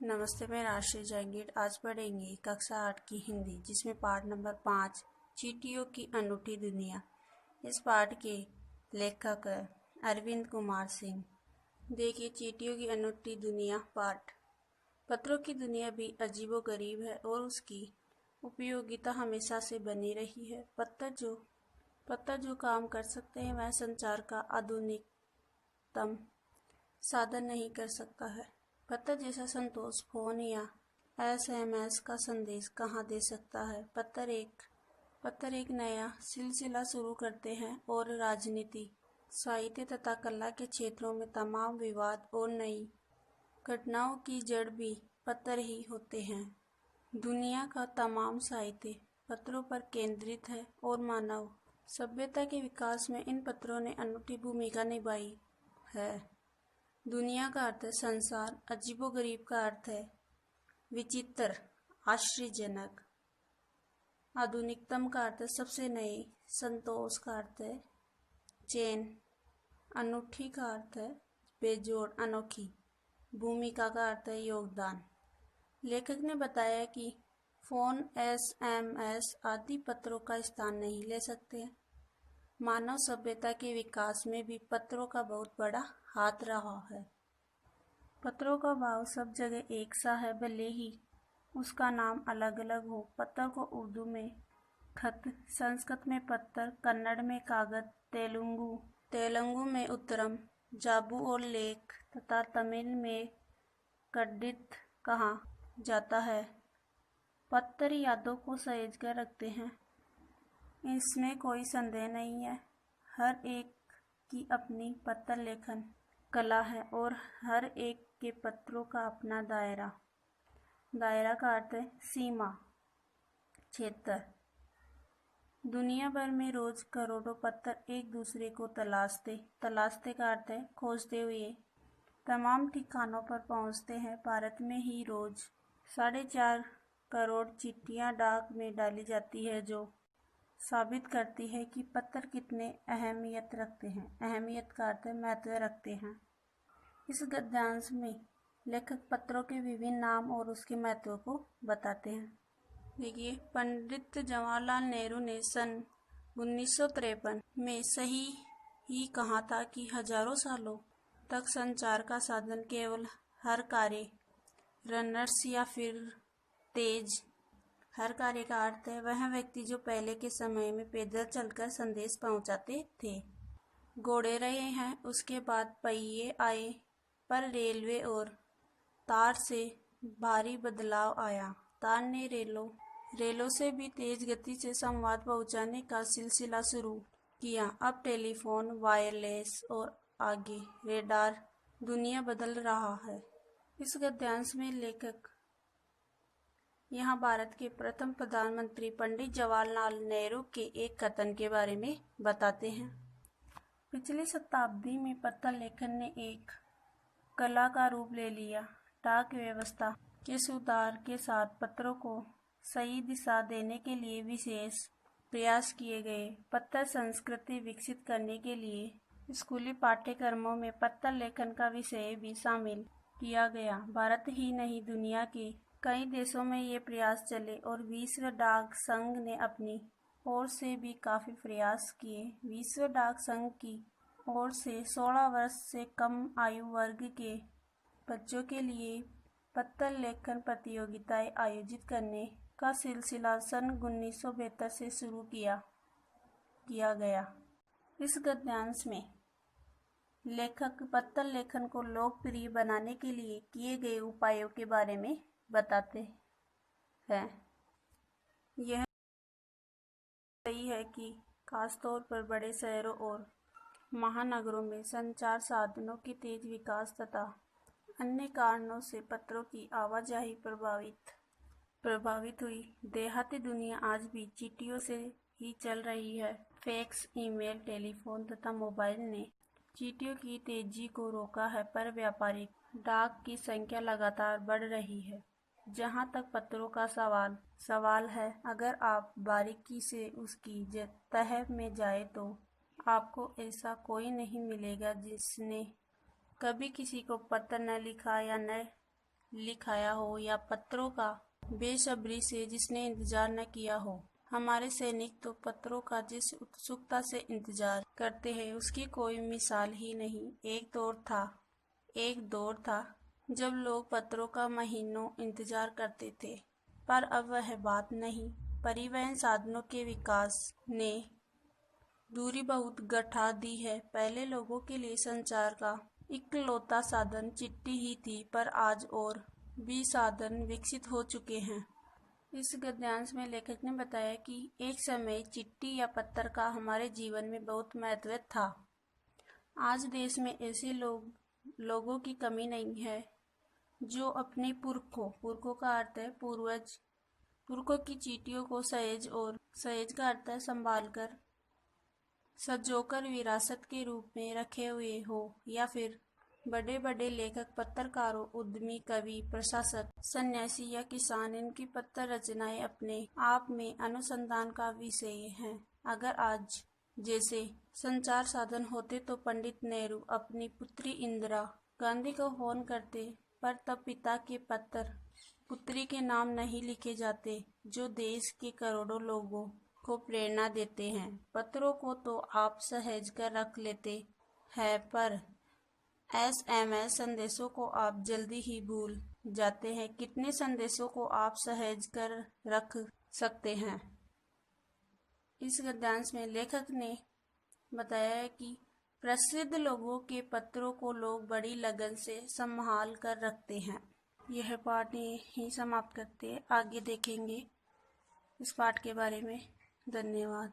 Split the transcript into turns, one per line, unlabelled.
नमस्ते, मैं राशि जहांगीर। आज पढ़ेंगे कक्षा 8 की हिंदी, जिसमें पाठ नंबर 5 चींटियों की अनूठी दुनिया। इस पाठ के लेखक अरविंद कुमार सिंह। देखिए, चींटियों की अनूठी दुनिया पाठ। पत्रों की दुनिया भी अजीबोगरीब है और उसकी उपयोगिता हमेशा से बनी रही है। पत्थर जो काम कर सकते हैं वह संचार का आधुनिकतम साधन नहीं कर सकता है। पत्थर जैसा संतोष फोन या SMS का संदेश कहाँ दे सकता है। पत्थर एक नया सिलसिला शुरू करते हैं और राजनीति, साहित्य तथा कला के क्षेत्रों में तमाम विवाद और नई घटनाओं की जड़ भी पत्थर ही होते हैं। दुनिया का तमाम साहित्य पत्थरों पर केंद्रित है और मानव सभ्यता के विकास में इन पत्थरों ने अनूठी भूमिका निभाई है। दुनिया का अर्थ है संसार, अजीबोगरीब का अर्थ है विचित्र, आश्चर्यजनक, आधुनिकतम का अर्थ है सबसे नए, संतोष का अर्थ है चैन, अनूठी का अर्थ है बेजोड़, अनोखी, भूमिका का अर्थ है योगदान। लेखक ने बताया कि फोन, SMS आदि पत्रों का स्थान नहीं ले सकते हैं। मानव सभ्यता के विकास में भी पत्रों का बहुत बड़ा हाथ रहा है। पत्रों का भाव सब जगह एक सा है, भले ही उसका नाम अलग अलग हो। पत्थर को उर्दू में खत, संस्कृत में पत्थर, कन्नड़ में कागज, तेलुगु में उत्तरम, जाबू और लेख तथा तमिल में कड्डित कहा जाता है। पत्थर यादों को सहेज कर रखते हैं, इसमें कोई संदेह नहीं है। हर एक की अपनी पत्थर लेखन कला है और हर एक के पत्रों का अपना दायरा का अर्थ है सीमा, क्षेत्र। दुनिया भर में रोज करोड़ों पत्थर एक दूसरे को तलाशते का अर्थ है खोजते हुए तमाम ठिकानों पर पहुंचते हैं। भारत में ही रोज 4.5 करोड़ चिट्ठियां डाक में डाली जाती है, जो साबित करती है कि पत्थर कितने अहमियत रखते हैं। अहमियत का अर्थ है महत्व रखते हैं। इस गद्यांश में लेखक पत्रों के विभिन्न नाम और उसके महत्व को बताते हैं। देखिए, पंडित जवाहरलाल नेहरू ने सन 1953 में सही ही कहा था कि हजारों सालों तक संचार का साधन केवल हर कार्य, रनर्स या फिर तेज। हर कार्य का अर्थ है वह व्यक्ति जो पहले के समय में पैदल चलकर संदेश पहुंचाते थे। घोड़े रहे हैं, उसके बाद पहिए आए, पर रेलवे और तार से भारी बदलाव आया। तार ने रेलों से भी तेज गति से संवाद पहुंचाने का सिलसिला शुरू किया। अब टेलीफोन, वायरलेस और आगे रेडार, दुनिया बदल रहा है। इस गद्यांश में लेखक यहाँ भारत के प्रथम प्रधानमंत्री पंडित जवाहरलाल नेहरू के एक कथन के बारे में बताते हैं। पिछली शताब्दी में पत्थर लेखन ने एक कला का रूप ले लिया। डाक व्यवस्था के सुधार के साथ पत्रों को सही दिशा देने के लिए विशेष प्रयास किए गए। पत्थर संस्कृति विकसित करने के लिए स्कूली पाठ्यक्रमों में पत्थर लेखन का विषय भी शामिल किया गया। भारत ही नहीं, दुनिया के कई देशों में ये प्रयास चले और विश्व डाक संघ ने अपनी ओर से भी काफी प्रयास किए। विश्व डाक संघ की ओर से 16 वर्ष से कम आयु वर्ग के बच्चों के लिए पत्थर लेखन प्रतियोगिताएं आयोजित करने का सिलसिला सन 1972 से शुरू किया गया। इस गद्यांश में लेखक पत्थर लेखन को लोकप्रिय बनाने के लिए किए गए उपायों के बारे में बताते हैं। यह सही है कि खासतौर पर बड़े शहरों और महानगरों में संचार साधनों की तेज विकास तथा अन्य कारणों से पत्रों की आवाजाही प्रभावित हुई। देहाती दुनिया आज भी चिट्ठियों से ही चल रही है। फैक्स, ईमेल, टेलीफोन तथा मोबाइल ने चिट्ठियों की तेजी को रोका है, पर व्यापारिक डाक की संख्या लगातार बढ़ रही है। जहां तक पत्रों का सवाल है, अगर आप बारीकी से उसकी तह में जाए तो आपको ऐसा कोई नहीं मिलेगा जिसने कभी किसी को पत्र न लिखा या न लिखाया हो या पत्रों का बेसब्री से जिसने इंतजार न किया हो। हमारे सैनिक तो पत्रों का जिस उत्सुकता से इंतजार करते हैं उसकी कोई मिसाल ही नहीं। एक दौर था जब लोग पत्रों का महीनों इंतजार करते थे, पर अब वह बात नहीं। परिवहन साधनों के विकास ने दूरी बहुत घटा दी है। पहले लोगों के लिए संचार का इकलौता साधन चिट्ठी ही थी, पर आज और भी साधन विकसित हो चुके हैं। इस गद्यांश में लेखक ने बताया कि एक समय चिट्ठी या पत्र का हमारे जीवन में बहुत महत्व था। आज देश में ऐसे लोगों की कमी नहीं है जो अपने पुरखों का अर्थ है पूर्वज, पुरखों की चिट्ठियों को सहेज का अर्थ है संभाल कर, सजोकर विरासत के रूप में रखे हुए हो, या फिर बड़े बड़े लेखक, पत्रकारों, उद्यमी, कवि, प्रशासक, सन्यासी या किसान, इनकी पत्र रचनाएं अपने आप में अनुसंधान का विषय हैं। अगर आज जैसे संचार साधन होते तो पंडित नेहरू अपनी पुत्री इंदिरा गांधी को फोन करते, पर तब पिता के पत्र पुत्री के नाम नहीं लिखे जाते जो देश के करोड़ों लोगों को प्रेरणा देते हैं। पत्रों को तो आप सहेज कर रख लेते हैं, पर SMS संदेशों को आप जल्दी ही भूल जाते हैं। कितने संदेशों को आप सहेज कर रख सकते हैं? इस गद्यांश में लेखक ने बताया है कि प्रसिद्ध लोगों के पत्रों को लोग बड़ी लगन से संभाल कर रखते हैं। यह पाठ ही समाप्त करते हैं, आगे देखेंगे इस पाठ के बारे में। धन्यवाद।